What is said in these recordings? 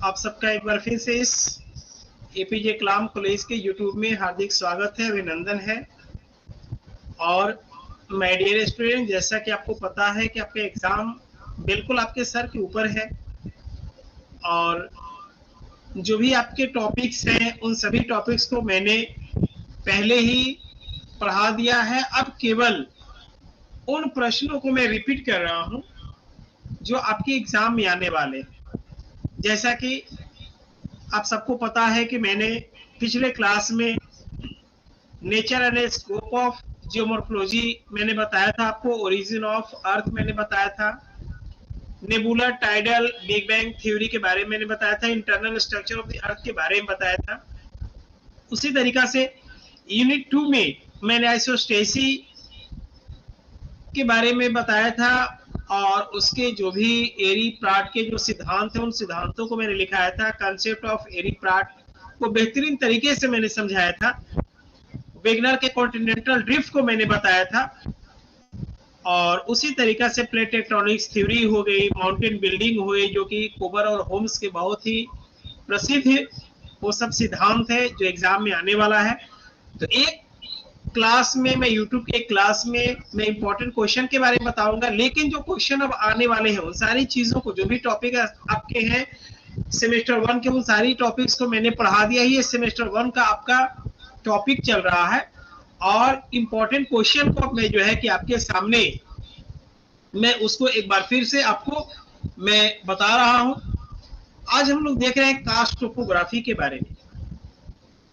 आप सबका एक बार फिर से इस एपीजे कलाम कॉलेज के यूट्यूब में हार्दिक स्वागत है, अभिनंदन है। और माय डियर स्टूडेंट, जैसा कि आपको पता है कि आपका एग्जाम बिल्कुल आपके सर के ऊपर है और जो भी आपके टॉपिक्स हैं उन सभी टॉपिक्स को मैंने पहले ही पढ़ा दिया है। अब केवल उन प्रश्नों को मैं रिपीट कर रहा हूं जो आपके एग्जाम में आने वाले हैं। जैसा कि आप सबको पता है कि मैंने पिछले क्लास में nature and scope of geomorphology मैंने बताया था आपको, ओरिजिन ऑफ अर्थ मैंने बताया था, nebular tidal big bang theory के बारे में मैंने बताया था, internal structure of the earth के बारे में बताया था। उसी तरीका से यूनिट 2 में मैंने आइसोस्टेसी के बारे में बताया था और उसके जो भी एरी प्राट के जो सिद्धांत हैं उन सिद्धांतों को मैंने लिखाया था। कंसेप्ट ऑफ एरी प्राट को बेहतरीन तरीके से मैंने समझाया था। वेगनर के कॉन्टिनेंटल ड्रिफ्ट को मैंने बताया था और उसी तरीका से प्लेट टेक्टोनिक्स थ्योरी हो गई, माउंटेन बिल्डिंग हुई जो कि कोबर और होम्स के बहुत ही प्रसिद्ध वो सब सिद्धांत है जो एग्जाम में आने वाला है। तो एक क्लास में मैं यूट्यूब के क्लास में मैं इंपॉर्टेंट क्वेश्चन के बारे में बताऊंगा, लेकिन जो क्वेश्चन अब आने वाले हैं उन सारी चीजों को, जो भी टॉपिक आपके हैं सेमेस्टर 1 के, उन सारी टॉपिक्स को मैंने पढ़ा दिया ही। सेमेस्टर 1 का आपका टॉपिक चल रहा है और इंपॉर्टेंट क्वेश्चन को मैं जो है कि आपके सामने मैं उसको एक बार फिर से आपको मैं बता रहा हूं। आज हम लोग देख रहे हैं कास्ट टोपोग्राफी के बारे में।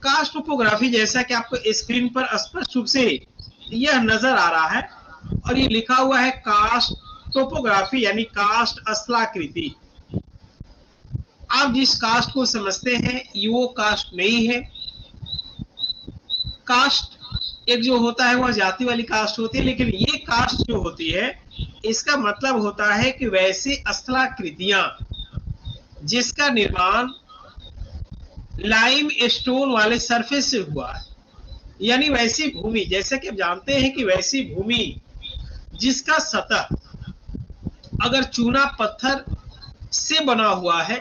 कास्ट टोपोग्राफी, जैसा कि आपको स्क्रीन पर स्पष्ट रूप से यह नजर आ रहा है और ये लिखा हुआ है कास्ट टोपोग्राफी यानी कास्ट स्थलाकृति। आप जिस कास्ट को समझते हैं ये वो कास्ट नहीं है। कास्ट एक जो होता है वह जाति वाली कास्ट होती है, लेकिन ये कास्ट जो होती है इसका मतलब होता है कि वैसी स्थलाकृतियां जिसका निर्माण लाइम स्टोन वाले सरफेस से हुआ है, यानी वैसी भूमि, जैसे कि आप जानते हैं कि वैसी भूमि जिसका सतह अगर चूना पत्थर से बना हुआ है,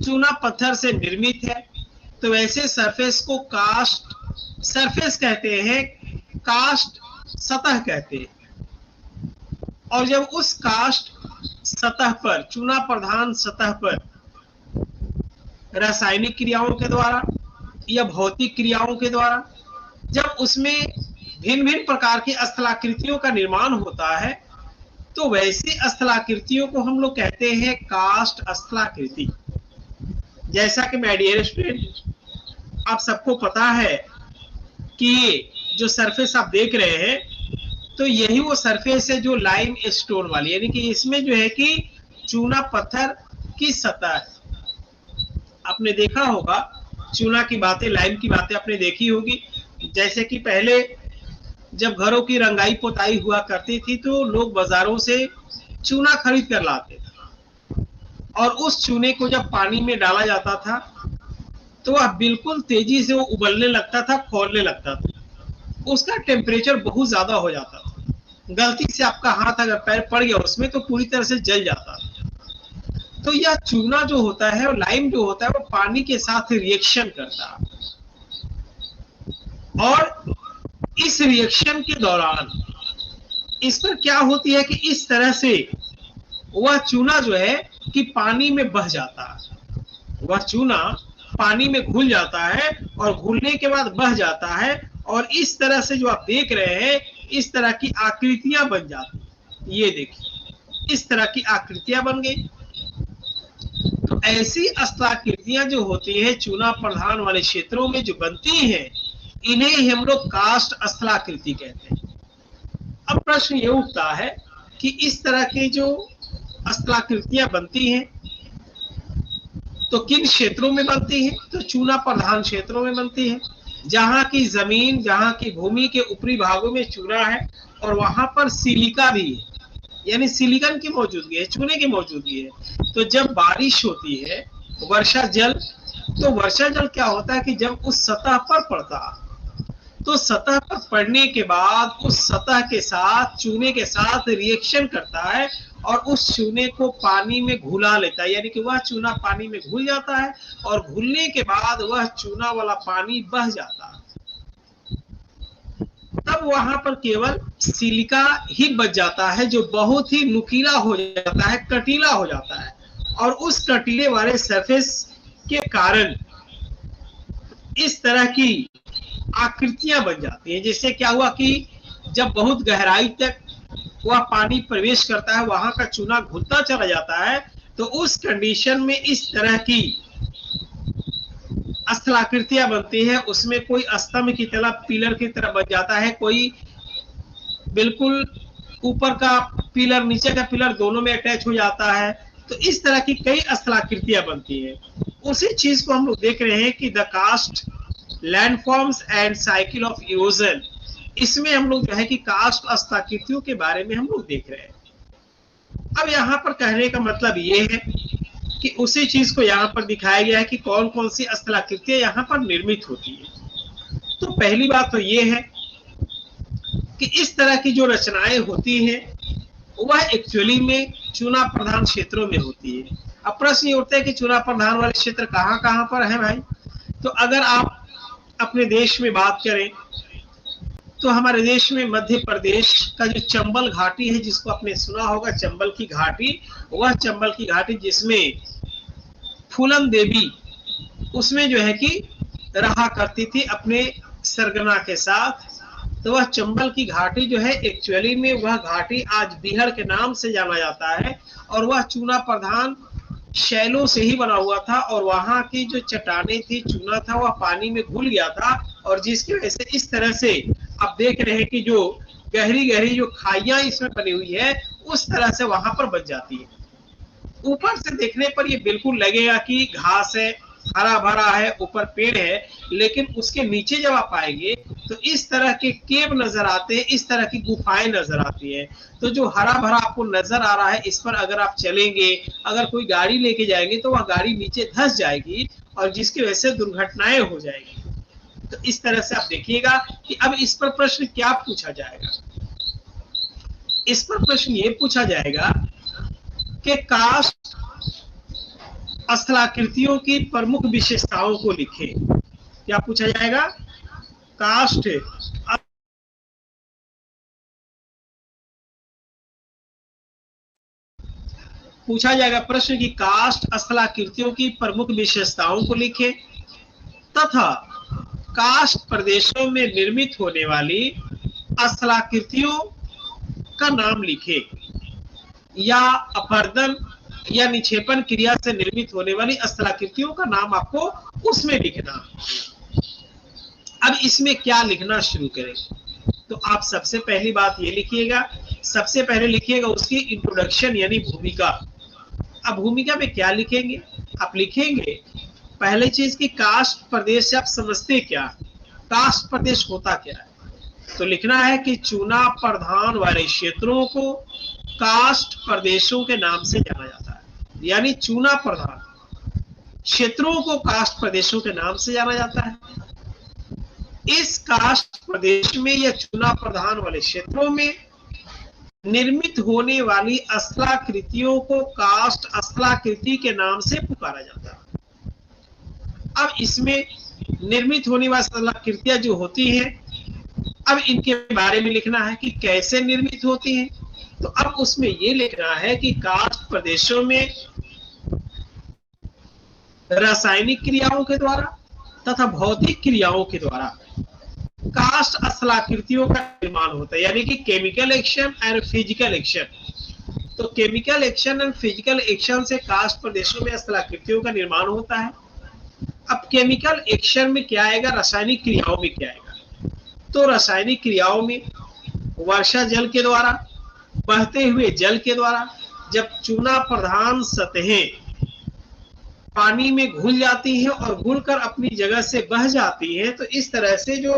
चूना पत्थर से निर्मित है, तो वैसे सरफेस को कास्ट सरफेस कहते हैं, कास्ट सतह कहते हैं। और जब उस कास्ट सतह पर, चूना प्रधान सतह पर रासायनिक क्रियाओं के द्वारा या भौतिक क्रियाओं के द्वारा जब उसमें भिन्न भिन्न प्रकार की स्थलाकृतियों का निर्माण होता है, तो वैसी स्थलाकृतियों को हम लोग कहते हैं कास्ट स्थलाकृति। जैसा कि माय डियर स्टूडेंट आप सबको पता है कि जो सरफेस आप देख रहे हैं तो यही वो सरफेस है जो लाइम स्टोन वाली, यानी कि इसमें जो है कि चूना पत्थर की सतह है। आपने देखा होगा चूना की बातें, लाइम की बातें आपने देखी होगी। जैसे कि पहले जब घरों की रंगाई पोताई हुआ करती थी तो लोग बाजारों से चूना खरीद कर लाते थे और उस चूने को जब पानी में डाला जाता था तो वह बिल्कुल तेजी से वो उबलने लगता था, खौलने लगता था। उसका टेम्परेचर बहुत ज्यादा हो जाता था, गलती से आपका हाथ अगर पैर पड़ गया उसमें तो पूरी तरह से जल जाता था। तो यह चूना जो होता है और लाइम जो होता है वो पानी के साथ रिएक्शन करता है और इस रिएक्शन के दौरान इस पर क्या होती है कि इस तरह से वह चूना जो है कि पानी में बह जाता है, वह चूना पानी में घुल जाता है और घुलने के बाद बह जाता है और इस तरह से जो आप देख रहे हैं इस तरह की आकृतियां बन जाती हैं। ये देखिए इस तरह की आकृतियां बन गई। तो ऐसी स्थलाकृतियां जो होती है चूना प्रधान वाले क्षेत्रों में जो बनती हैं, इन्हें हम लोग कास्ट स्थलाकृति कहते हैं। अब प्रश्न ये उठता है कि इस तरह की जो स्थलाकृतियां बनती हैं तो किन क्षेत्रों में बनती हैं? तो चूना प्रधान क्षेत्रों में बनती है, जहां की जमीन, जहां की भूमि के ऊपरी भागों में चूना है और वहां पर सिलिका भी है, यानी सिलिकन की मौजूदगी है, चूने की मौजूदगी है। तो जब बारिश होती है वर्षा जल, तो वर्षा जल क्या होता है कि जब उस सतह पर पड़ता तो सतह पर पड़ने के बाद उस सतह के साथ चूने के साथ रिएक्शन करता है और उस चूने को पानी में घुला लेता है, यानी कि वह चूना पानी में घुल जाता है और घुलने के बाद वह चूना वाला पानी बह जाता है। तब वहां पर केवल सिलिका ही बच जाता है, जो बहुत ही नुकीला हो जाता है, कटीला हो जाता है, और उस कटीले वाले सरफेस के कारण इस तरह की आकृतियां बन जाती हैं। जिससे क्या हुआ कि जब बहुत गहराई तक वह पानी प्रवेश करता है, वहां का चूना घुलता चला जाता है, तो उस कंडीशन में इस तरह की स्थलाकृतियां बनती है। उसमें कोई स्तंभ की तरह, पिलर की तरह बन जाता है, कोई बिल्कुल ऊपर का पिलर नीचे का पिलर दोनों में अटैच हो जाता है। तो इस तरह की कई स्थलाकृतियां बनती हैं। उसी चीज को हम लोग देख रहे हैं कि the karst landforms and cycle of erosion, इसमें हम लोग जो है कि कास्ट स्थलाकृतियों के बारे में हम लोग देख रहे हैं। अब यहाँ पर कहने का मतलब ये है कि उसी चीज को यहाँ पर दिखाया गया है कि कौन कौन सी स्थलाकृतियां यहाँ पर निर्मित होती है। तो पहली बात तो ये है कि इस तरह की जो रचनाएं होती हैं वह एक्चुअली में चूना प्रधान क्षेत्रों में होती है। अब प्रश्न ये उठता है कि चूना प्रधान वाले क्षेत्र कहाँ कहाँ पर है भाई। तो अगर आप अपने देश में बात करें तो हमारे देश में मध्य प्रदेश का जो चंबल घाटी है, जिसको आपने सुना होगा चंबल की घाटी, वह चंबल की घाटी जिसमें फूलन देवी उसमें जो है कि रहा करती थी अपने सरगना के साथ। तो वह चंबल की घाटी जो है एक्चुअली में वह घाटी आज बिहार के नाम से जाना जाता है, और वह चूना प्रधान शैलों से ही बना हुआ था, और वहां की जो चट्टानें थी, चूना था, वह पानी में घुल गया था, और जिसकी वजह से इस तरह से आप देख रहे हैं कि जो गहरी गहरी जो खाइयां इसमें बनी हुई है उस तरह से वहां पर बच जाती है। ऊपर से देखने पर ये बिल्कुल लगेगा कि घास है, हरा भरा है, ऊपर पेड़ है, लेकिन उसके नीचे जब आप आएंगे तो इस तरह के केव नजर आते हैं, इस तरह की गुफाएं नजर आती हैं। तो जो हरा भरा आपको नजर आ रहा है, इस पर अगर आप चलेंगे, अगर कोई गाड़ी लेके जाएंगे तो वह गाड़ी नीचे धंस जाएगी, और जिसकी वजह से दुर्घटनाएं हो जाएगी। तो इस तरह से आप देखिएगा कि अब इस पर प्रश्न क्या पूछा जाएगा। इस पर प्रश्न ये पूछा जाएगा कि कास्ट स्थलाकृतियों की प्रमुख विशेषताओं को लिखें। क्या पूछा जाएगा? कास्ट पूछा जाएगा प्रश्न की कास्ट स्थलाकृतियों की प्रमुख विशेषताओं को लिखें तथा कास्ट प्रदेशों में निर्मित होने वाली स्थलाकृतियों का नाम लिखे, या अपर्दन या निक्षेपण क्रिया से निर्मित होने वाली स्थलाकृतियों का नाम आपको उसमें लिखना। अब इसमें क्या लिखना शुरू करें, तो आप सबसे पहली बात ये लिखिएगा, सबसे पहले लिखिएगा उसकी इंट्रोडक्शन यानी भूमिका। अब भूमिका में क्या लिखेंगे? आप लिखेंगे पहले चीज की कास्ट प्रदेश से आप समझते क्या, कास्ट प्रदेश होता क्या है। तो लिखना है कि चूना प्रधान वाले क्षेत्रों को कास्ट प्रदेशों के नाम से जाना जाता है, यानी चूना प्रधान क्षेत्रों को कास्ट प्रदेशों के नाम से जाना जाता है। इस कास्ट प्रदेश में या चूना प्रधान वाले क्षेत्रों में निर्मित होने वाली स्थलाकृतियों को कास्ट स्थलाकृति के नाम से पुकारा जाता है। अब इसमें निर्मित होने वाली स्थलाकृतियां जो होती हैं, अब इनके बारे में लिखना है कि कैसे निर्मित होती हैं। तो अब उसमें ये लिखना है कि कास्ट प्रदेशों में रासायनिक क्रियाओं के द्वारा तथा भौतिक क्रियाओं के द्वारा कास्ट स्थलाकृतियों का निर्माण होता है, यानी कि chemical action and physical action. तो chemical action and physical action से कास्ट प्रदेशों में स्थलाकृतियों का निर्माण होता है। अब केमिकल एक्शन में क्या आएगा, रासायनिक क्रियाओं में क्या आएगा। तो रासायनिक क्रियाओं में वर्षा जल के द्वारा, बहते हुए जल के द्वारा, जब चूना प्रधान सतहें पानी में घुल जाती हैं और घुलकर अपनी जगह से बह जाती हैं, तो इस तरह से जो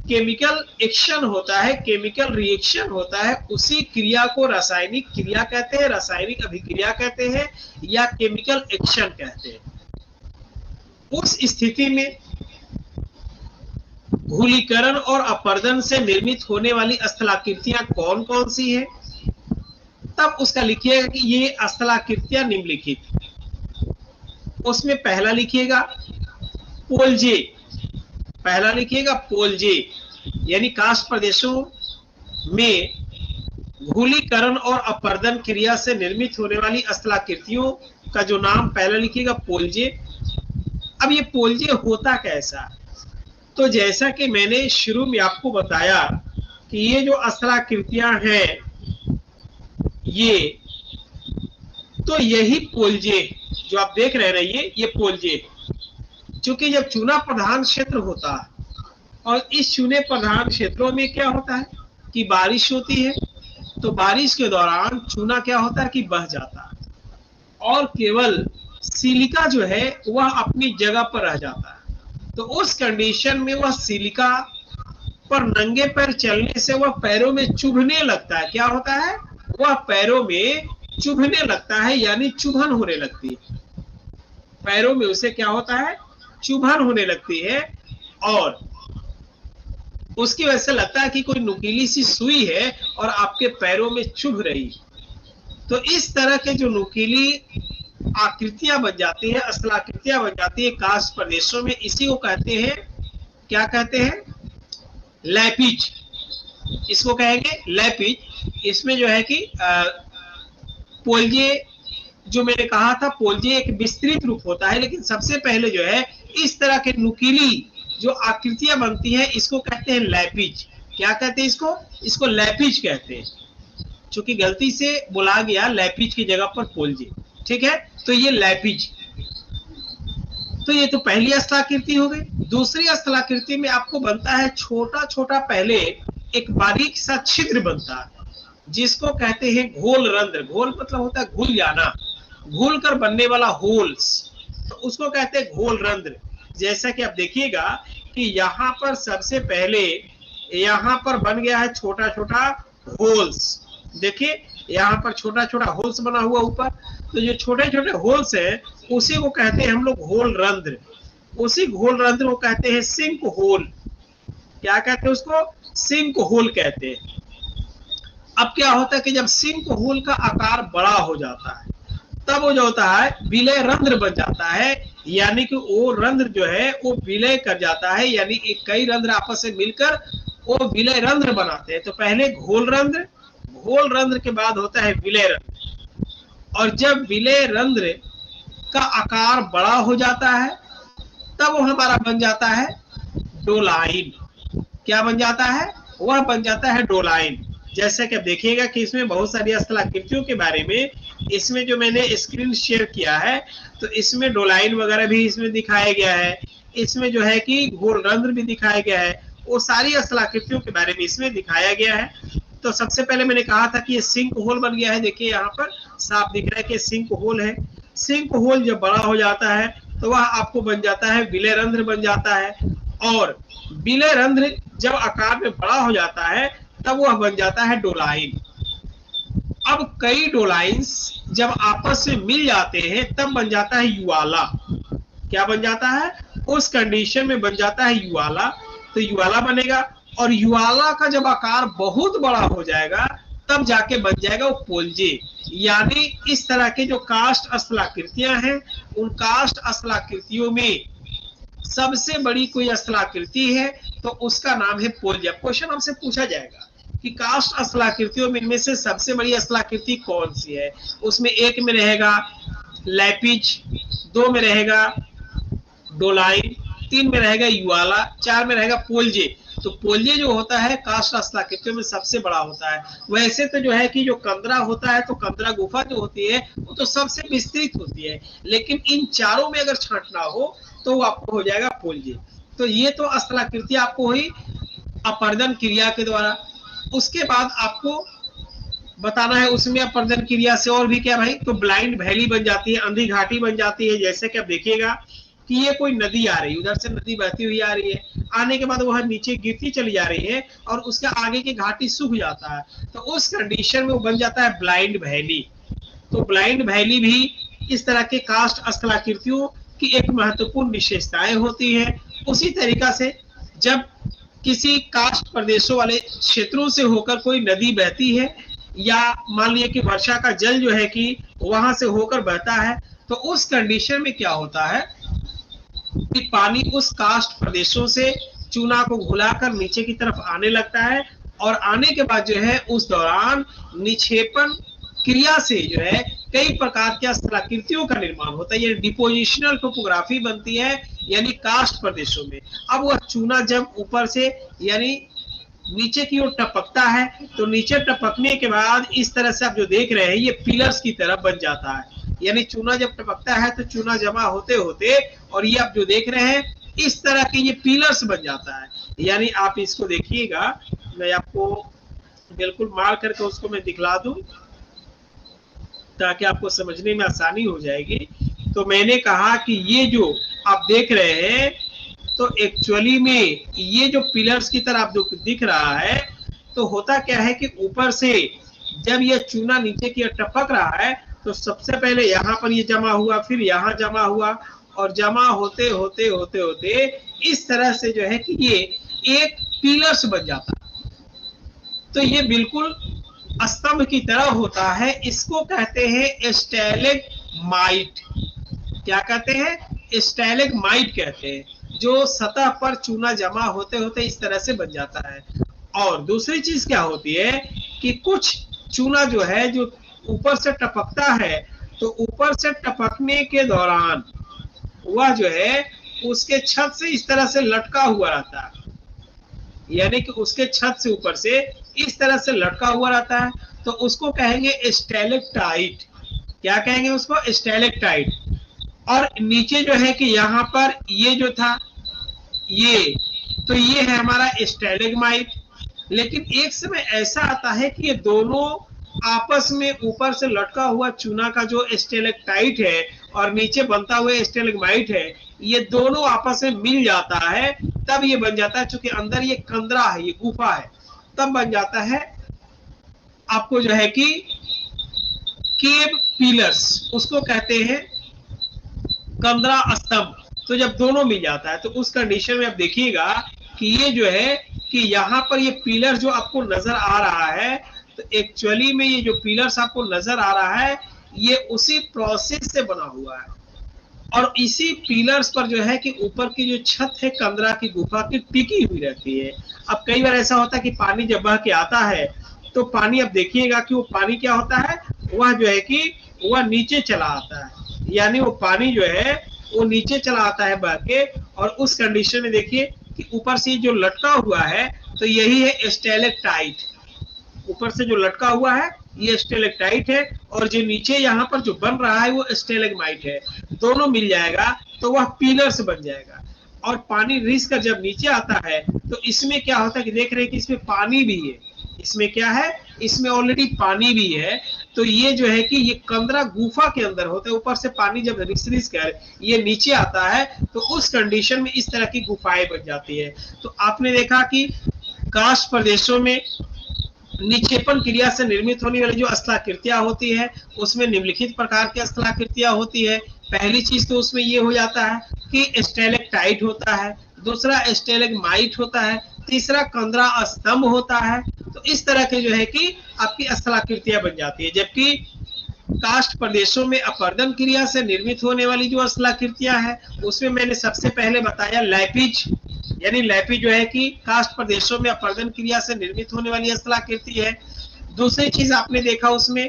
केमिकल एक्शन होता है, केमिकल रिएक्शन होता है, उसी क्रिया को रासायनिक क्रिया कहते हैं, रासायनिक अभिक्रिया कहते हैं, या केमिकल एक्शन कहते हैं। उस स्थिति में घुलीकरण और अपर्दन से निर्मित होने वाली स्थलाकृतियां कौन कौन सी हैं, तब उसका लिखिएगा कि ये स्थलाकृतियां निम्नलिखित। उसमें पहला लिखिएगा पोलजे, पहला लिखिएगा पोलजे, यानी कास्ट प्रदेशों में घूलीकरण और अपर्दन क्रिया से निर्मित होने वाली स्थलाकृतियों का जो नाम पहला लिखिएगा पोलजे। अब ये पोलजे होता कैसा, तो जैसा कि मैंने शुरू में आपको बताया कि ये जो स्थलाकृतियां हैं ये, तो यही पोलजे जो आप देख रहे हैं ये पोलजे, क्योंकि जब चूना प्रधान क्षेत्र होता है और इस चूने प्रधान क्षेत्रों में क्या होता है कि बारिश होती है, तो बारिश के दौरान चूना क्या होता है कि बह जाता है और केवल सिलिका जो है वह अपनी जगह पर रह जाता है। तो उस कंडीशन में वह सिलिका पर नंगे पैर चलने से वह पैरों में चुभने लगता है। क्या होता है, वह पैरों में चुभने लगता है, यानी चुभन होने लगती है, पैरों में उसे क्या होता है, चुभन होने लगती है और उसकी वजह से लगता है कि कोई नुकीली सी सुई है और आपके पैरों में चुभ रही। तो इस तरह के जो नुकीली आकृतियां बन जाती है, स्थलाकृतियां बन जाती है कास्ट प्रदेशों में, इसी को कहते हैं, क्या कहते हैं, लैपिज, इसको कहेंगे लैपिज। इसमें जो है कि पोलजे जो मैंने कहा था, पोलजे एक विस्तृत रूप होता है, लेकिन सबसे पहले जो है इस तरह के नुकीली जो आकृतियां बनती हैं इसको कहते हैं लैपिज। क्या कहते हैं इसको, इसको लैपिज कहते हैं, चूंकि गलती से बोला गया लैपिज की जगह पर पोलजे, ठीक है। तो ये लैपिज, तो ये तो पहली स्थलाकृति हो गई। दूसरी स्थलाकृति में आपको बनता है छोटा छोटा, पहले एक बारीक सा छिद्र बनता है जिसको कहते हैं घोल रंध्र। घोल मतलब होता है घुल जाना, घुल कर बनने वाला होल्स, तो उसको कहते हैं घोल रंध्र। जैसा कि आप देखिएगा कि यहाँ पर सबसे पहले यहाँ पर बन गया है छोटा छोटा होल्स, देखिए यहाँ पर छोटा छोटा होल्स बना हुआ ऊपर, तो जो छोटे छोटे होल्स है उसी को कहते हैं हम लोग घोल रंध्र। उसी घोल रंध्र को कहते हैं सिंक होल। क्या कहते हैं उसको, सिंक होल कहते हैं। अब क्या होता है कि जब सिंक होल का आकार बड़ा हो जाता है तब वो जो होता है विलय रंध्र बन जाता है, यानी कि वो रंध्र जो है वो विलय कर जाता है, यानी कई रंध्र आपस में मिलकर वो विलय रंध्र बनाते हैं। तो पहले घोल रंध्र, घोल रंध्र के बाद होता है विलय रंध्र, और जब विलय रंध्र का आकार बड़ा हो जाता है तब वो हमारा बन जाता है डोलाइन। क्या बन जाता है, वह बन जाता है डोलाइन। जैसे कि आप देखिएगा कि इसमें बहुत सारी स्थलाकृतियों के बारे में इसमें जो मैंने स्क्रीन शेयर किया है, तो इसमें डोलाइन वगैरह भी इसमें दिखाया गया है, इसमें जो है कि घोल रंध्र भी दिखाया गया है, वो सारी स्थलाकृतियों के बारे में इसमें दिखाया गया है। तो सबसे पहले मैंने कहा था कि ये सिंक होल बन गया है, देखिए यहाँ पर साफ दिख रहा है कि सिंक होल है। सिंक होल जब बड़ा हो जाता है तो वह आपको बन जाता है विलय रंध्र बन जाता है, और विलय रंध्र जब आकार में बड़ा हो जाता है तब वह बन जाता है डोलाइन। अब कई डोलाइंस जब आपस में मिल जाते हैं तब बन जाता है युवाला। क्या बन जाता है, उस कंडीशन में बन जाता है युवाला। तो युवाला बनेगा, और युवाला का जब आकार बहुत बड़ा हो जाएगा तब जाके बन जाएगा वो पोलजे। यानी इस तरह के जो कास्ट स्थलाकृतियां हैं उन कास्ट स्थलाकृतियों में सबसे बड़ी कोई स्थलाकृति है तो उसका नाम है पोलजे। क्वेश्चन हमसे पूछा जाएगा कि कास्ट स्थलाकृतियों में इनमें से सबसे बड़ी स्थलाकृति कौन सी है, उसमें एक में रहेगा लैपिज, दो में रहेगा डोलाइन, तीन में रहेगा युवाला, चार में रहेगा पोलजे। तो पोलजे जो होता है कास्ट स्थलाकृतियों में सबसे बड़ा होता है। वैसे तो जो है कि जो कंदरा होता है, तो कंदरा गुफा जो होती है वो तो सबसे विस्तृत होती है, लेकिन इन चारों में अगर छांटना हो तो वो आपको हो जाएगा पोलजे। तो ये तो स्थलाकृति आपको हुई अपर्दन क्रिया के द्वारा। उसके बाद आपको बताना है उसमें अपर्दन क्रिया से और भी क्या भाई, तो ब्लाइंड वैली बन जाती है, अंधी घाटी बन जाती है। जैसे कि आप देखिएगा कि ये कोई नदी आ रही है, उधर से नदी बहती हुई आ रही है, आने के बाद वह नीचे गिरती चली जा रही है और उसके आगे की घाटी सूख जाता है, तो उस कंडीशन में वो बन जाता है ब्लाइंड वैली। तो ब्लाइंड वैली भी इस तरह के कास्ट स्थलाकृतियों की एक महत्वपूर्ण विशेषताएं होती है। उसी तरीका से जब किसी कास्ट प्रदेशों वाले क्षेत्रों से होकर कोई नदी बहती है या मान लीजिए कि वर्षा का जल जो है कि वहां से होकर बहता है, तो उस कंडीशन में क्या होता है कि पानी उस कास्ट प्रदेशों से चूना को घुलाकर नीचे की तरफ आने लगता है, और आने के बाद जो है उस दौरान निक्षेपण क्रिया से जो है कई प्रकार की स्थलाकृतियों का निर्माण होता है, ये डिपोजिशनल टोपोग्राफी बनती है यानी कास्ट प्रदेशों में। अब वह चूना जब ऊपर से यानी नीचे की ओर टपकता है, तो नीचे टपकने के बाद इस तरह से आप जो देख रहे हैं ये पिलर्स की तरह बन जाता है, यानी चूना जब टपकता है तो चूना जमा होते होते और ये आप जो देख रहे हैं इस तरह के ये पिलर्स बन जाता है। यानी आप इसको देखिएगा, मैं आपको बिल्कुल मार करके उसको मैं दिखला दूं ताकि आपको समझने में आसानी हो जाएगी। तो मैंने कहा कि ये जो आप देख रहे हैं तो एक्चुअली में ये जो पिलर्स की तरह आप जो दिख रहा है, तो होता क्या है कि ऊपर से जब ये चूना नीचे की ओर टपक रहा है तो सबसे पहले यहाँ पर ये जमा हुआ, फिर यहाँ जमा हुआ, और जमा होते होते होते होते इस तरह से जो है कि ये एक पिलर्स बन जाता है। तो ये बिल्कुल स्तंभ की तरह होता है, इसको कहते हैं स्टैलेग्माइट। क्या कहते हैं? स्टैलेग्माइट कहते हैं, जो सतह पर चूना जमा होते होते इस तरह से बन जाता है। और दूसरी चीज क्या होती है कि कुछ चूना जो है जो ऊपर से टपकता है, तो ऊपर से टपकने के दौरान वह जो है उसके छत से इस तरह से लटका हुआ रहता है, यानी कि उसके छत से ऊपर से इस तरह से लटका हुआ रहता है, तो उसको कहेंगे स्टैलेक्टाइट। क्या कहेंगे उसको? स्टैलेक्टाइट। और नीचे जो है कि यहाँ पर ये जो था ये, तो ये है हमारा स्टैलेग्माइट। लेकिन एक समय ऐसा आता है कि ये दोनों आपस में ऊपर से लटका हुआ चूना का जो स्टैलेक्टाइट है और नीचे बनता हुआ स्टैलेग्माइट है, ये दोनों आपस में मिल जाता है, तब ये बन जाता है। चूंकि अंदर ये कंदरा है, ये गुफा है, तब बन जाता है आपको जो है कि केव पिलर्स, उसको कहते हैं कंदरा स्तंभ। तो जब दोनों मिल जाता है तो उस कंडीशन में आप देखिएगा कि ये जो है कि यहाँ पर ये पिलर जो आपको नजर आ रहा है, तो एक्चुअली में ये जो पिलर्स आपको नजर आ रहा है ये उसी प्रोसेस से बना हुआ है, और इसी पिलर्स पर जो है कि ऊपर की जो छत है कंदरा की गुफा की टिकी हुई रहती है। अब कई बार ऐसा होता है कि पानी जब बह के आता है तो पानी, अब देखिएगा कि वो पानी क्या होता है, वह जो है कि वह नीचे चला आता है, यानी वो पानी जो है वो नीचे चला आता है बह के। और उस कंडीशन में देखिए कि ऊपर से जो लटका हुआ है तो यही है स्टैलेक्टाइट। ऊपर से जो लटका हुआ है ये स्टैलेक्टाइट है, और जो नीचे यहाँ पर जो बन रहा है वो स्टैलेग्माइट है। दोनों मिल जाएगा तो वह पिलर्स बन जाएगा। और पानी रिस कर जब नीचे आता है तो इसमें क्या होता है कि देख रहे हैं कि इसमें पानी भी है, इसमें क्या है, इसमें ऑलरेडी पानी भी है। तो ये जो है कि ये कंदरा गुफा के अंदर होता है, ऊपर से पानी जब रिस कर ये नीचे आता है तो उस कंडीशन में इस तरह की गुफाएं बन जाती है। तो आपने देखा कि कास्ट प्रदेशों में निक्षेपण क्रिया से निर्मित होने वाली जो स्थलाकृतियां होती है उसमें निम्नलिखित प्रकार की स्थलाकृतियां होती है। पहली चीज तो उसमें ये हो जाता है कि स्टैलेक्टाइट होता है, दूसरा स्टैलेग्माइट होता है, तीसरा कंदरा स्तंभ होता है। तो इस तरह के जो है कि आपकी स्थलाकृतियां बन जाती है। जबकि कास्ट प्रदेशों में अपर्दन क्रिया से निर्मित होने वाली जो स्थलाकृतियां है उसमें मैंने सबसे पहले बताया लैपिज, यानी लैपिज जो है कि कास्ट प्रदेशों में अपर्दन क्रिया से निर्मित होने वाली स्थलाकृति है। दूसरी चीज आपने देखा उसमें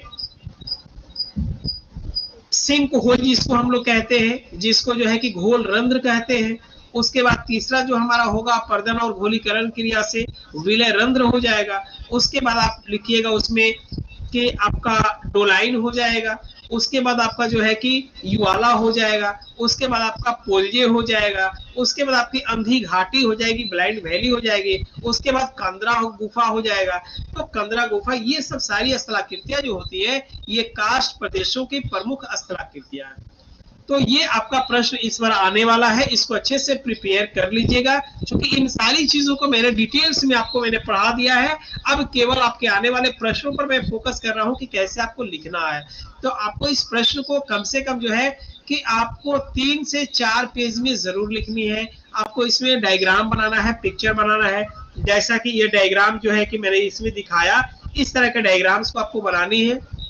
सिंक होल जिसको हम लोग कहते हैं, जिसको जो है कि घोल रंध्र कहते हैं। उसके बाद तीसरा जो हमारा होगा अपर्दन और घोलीकरण क्रिया से विलय रंध्र हो जाएगा। उसके बाद आप लिखिएगा उसमें कि आपका डोलाइन हो जाएगा। उसके बाद आपका जो है कि युवाला हो जाएगा। उसके बाद आपका पोल्जे हो जाएगा। उसके बाद आपकी अंधी घाटी हो जाएगी, ब्लाइंड वैली हो जाएगी। उसके बाद कंदरा गुफा हो जाएगा। तो कंदरा गुफा, ये सब सारी स्थलाकृतियां जो होती है ये कास्ट प्रदेशों की प्रमुख स्थलाकृतियां हैं। तो ये आपका प्रश्न इस बार आने वाला है, इसको अच्छे से प्रिपेयर कर लीजिएगा, क्योंकि इन सारी चीजों को मैंने डिटेल्स में आपको मैंने पढ़ा दिया है। अब केवल आपके आने वाले प्रश्नों पर मैं फोकस कर रहा हूं कि कैसे आपको लिखना है। तो आपको इस प्रश्न को कम से कम जो है कि आपको 3 से 4 पेज में जरूर लिखनी है। आपको इसमें डायग्राम बनाना है, पिक्चर बनाना है। जैसा कि ये डायग्राम जो है कि मैंने इसमें दिखाया इस तरह के डायग्राम्स को आपको बनानी है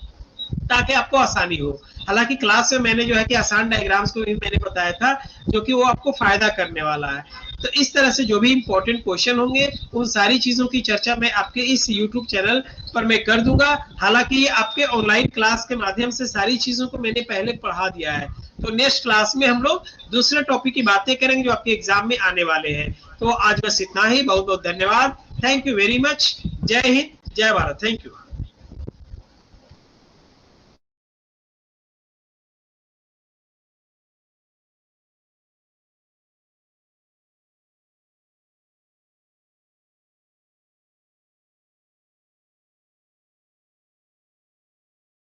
ताकि आपको आसानी हो। हालांकि क्लास में मैंने जो है कि आसान डायग्राम्स को भी मैंने बताया था, जो कि वो आपको फायदा करने वाला है। तो इस तरह से जो भी इंपॉर्टेंट क्वेश्चन होंगे उन सारी चीजों की चर्चा मैं आपके इस YouTube चैनल पर मैं कर दूंगा। हालांकि ये आपके ऑनलाइन क्लास के माध्यम से सारी चीजों को मैंने पहले पढ़ा दिया है। तो नेक्स्ट क्लास में हम लोग दूसरे टॉपिक की बातें करेंगे जो आपके एग्जाम में आने वाले हैं। तो आज बस इतना ही। बहुत बहुत धन्यवाद। Thank you very much. जय हिंद, जय भारत। Thank you.